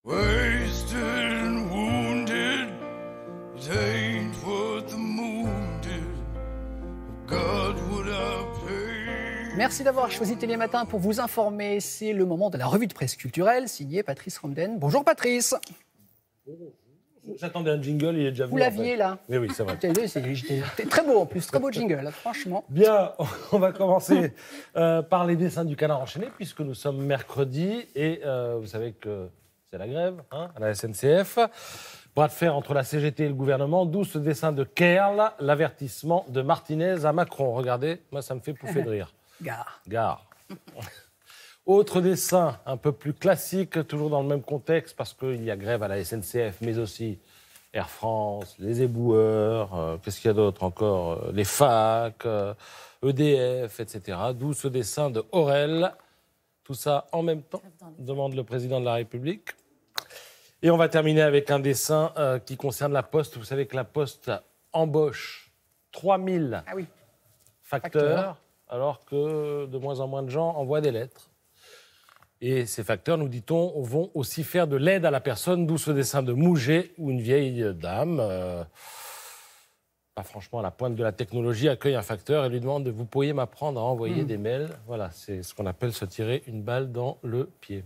Wasted and wounded, it ain't what the moon did. God would I pay. Merci d'avoir choisi Télématin pour vous informer. C'est le moment de la revue de presse culturelle, signée Patrice Romden. Bonjour Patrice. J'attendais un jingle, il est déjà venu. Vous l'aviez là. Mais oui, c'est vrai. C'était très beau en plus, très beau jingle, franchement. Bien, on va commencer par les dessins du Canard enchaîné, puisque nous sommes mercredi et vous savez que c'est la grève à la SNCF. Bras de fer entre la CGT et le gouvernement, d'où ce dessin de Kerl, l'avertissement de Martinez à Macron. Regardez, moi ça me fait pouffer de rire. Gare. Autre dessin un peu plus classique, toujours dans le même contexte, parce qu'il y a grève à la SNCF, mais aussi Air France, les éboueurs, qu'est-ce qu'il y a d'autre encore, les facs, EDF, etc. D'où ce dessin de Aurel. Tout ça en même temps, demande le président de la République. Et on va terminer avec un dessin qui concerne la Poste. Vous savez que la Poste embauche 3000 facteurs, alors que de moins en moins de gens envoient des lettres. Et ces facteurs, nous dit-on, vont aussi faire de l'aide à la personne, d'où ce dessin de Mouget, où une vieille dame, pas franchement à la pointe de la technologie, accueille un facteur et lui demande « Vous pourriez m'apprendre à envoyer des mails ?» Voilà, c'est ce qu'on appelle se tirer une balle dans le pied.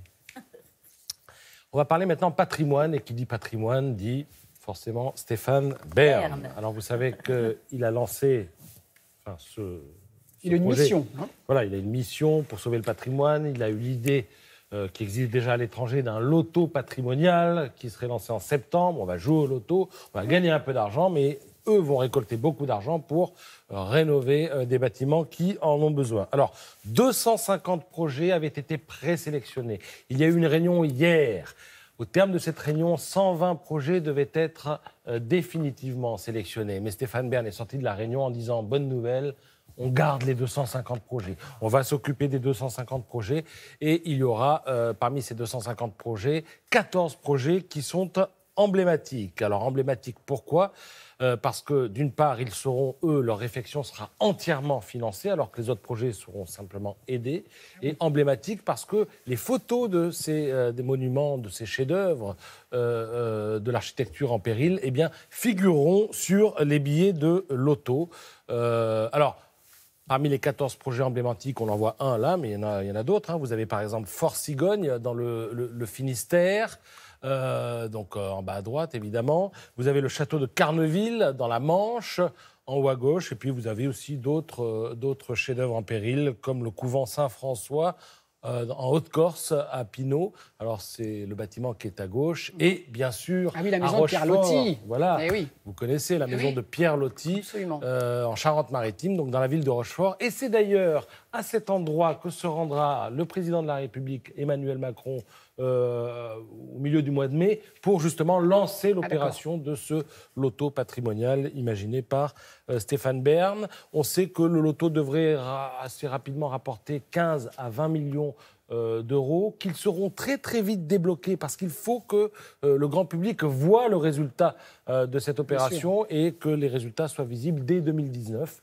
On va parler maintenant patrimoine, et qui dit patrimoine dit forcément Stéphane Bern. Alors vous savez qu'il a lancé il a une mission. Voilà, il a une mission pour sauver le patrimoine. Il a eu l'idée qui existe déjà à l'étranger d'un loto patrimonial qui serait lancé en septembre. On va jouer au loto, on va gagner un peu d'argent, mais eux vont récolter beaucoup d'argent pour rénover des bâtiments qui en ont besoin. Alors, 250 projets avaient été présélectionnés. Il y a eu une réunion hier. Au terme de cette réunion, 120 projets devaient être définitivement sélectionnés. Mais Stéphane Bern est sorti de la réunion en disant « Bonne nouvelle ». On garde les 250 projets. On va s'occuper des 250 projets et il y aura, parmi ces 250 projets, 14 projets qui sont emblématiques. Alors, emblématiques, pourquoi ? Parce que, d'une part, ils seront, eux, leur réfection sera entièrement financée, alors que les autres projets seront simplement aidés. Et emblématiques parce que les photos de des monuments, de ces chefs-d'œuvre de l'architecture en péril, eh bien, figureront sur les billets de loto. Parmi les 14 projets emblématiques, on en voit un là, mais il y en a d'autres. Vous avez par exemple Fort Cigogne dans le Finistère, donc en bas à droite évidemment. Vous avez le château de Carneville dans la Manche, en haut à gauche. Et puis vous avez aussi d'autres chefs-d'œuvre en péril, comme le couvent Saint-François, en Haute-Corse, à Pinault. Alors, c'est le bâtiment qui est à gauche. Et, bien sûr, la maison de Pierre Loti. Voilà, vous connaissez la maison de Pierre Loti, en Charente-Maritime, donc dans la ville de Rochefort. Et c'est d'ailleurs à cet endroit que se rendra le président de la République, Emmanuel Macron, au milieu du mois de mai, pour justement lancer l'opération de ce loto patrimonial imaginé par Stéphane Bern. On sait que le loto devrait assez rapidement rapporter 15 à 20 millions d'euros, qu'ils seront très très vite débloqués parce qu'il faut que le grand public voit le résultat de cette opération et que les résultats soient visibles dès 2019.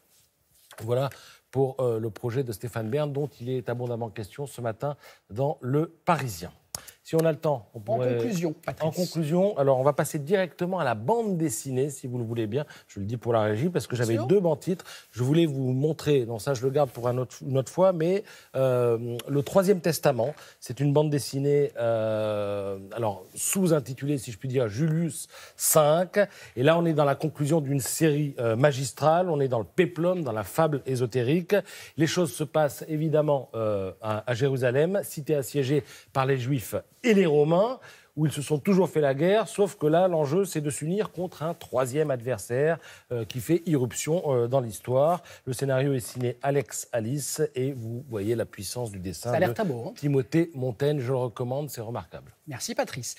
Voilà pour le projet de Stéphane Bern dont il est abondamment question ce matin dans Le Parisien. Si on a le temps, on pourrait... En conclusion, Patrice. En conclusion, alors on va passer directement à la bande dessinée, si vous le voulez bien. Je le dis pour la régie, parce que j'avais deux bandes titres. Je voulais vous montrer, non ça je le garde pour une autre fois, mais le Troisième Testament, c'est une bande dessinée, alors sous-intitulée, si je puis dire, Julius V. Et là, on est dans la conclusion d'une série magistrale, on est dans le péplum, dans la fable ésotérique. Les choses se passent évidemment à Jérusalem, cité assiégée par les Juifs et les Romains, où ils se sont toujours fait la guerre, sauf que là, l'enjeu, c'est de s'unir contre un troisième adversaire qui fait irruption dans l'histoire. Le scénario est signé Alex Alice, et vous voyez la puissance du dessin de Timothée Montaigne. Je le recommande, c'est remarquable. Merci Patrice.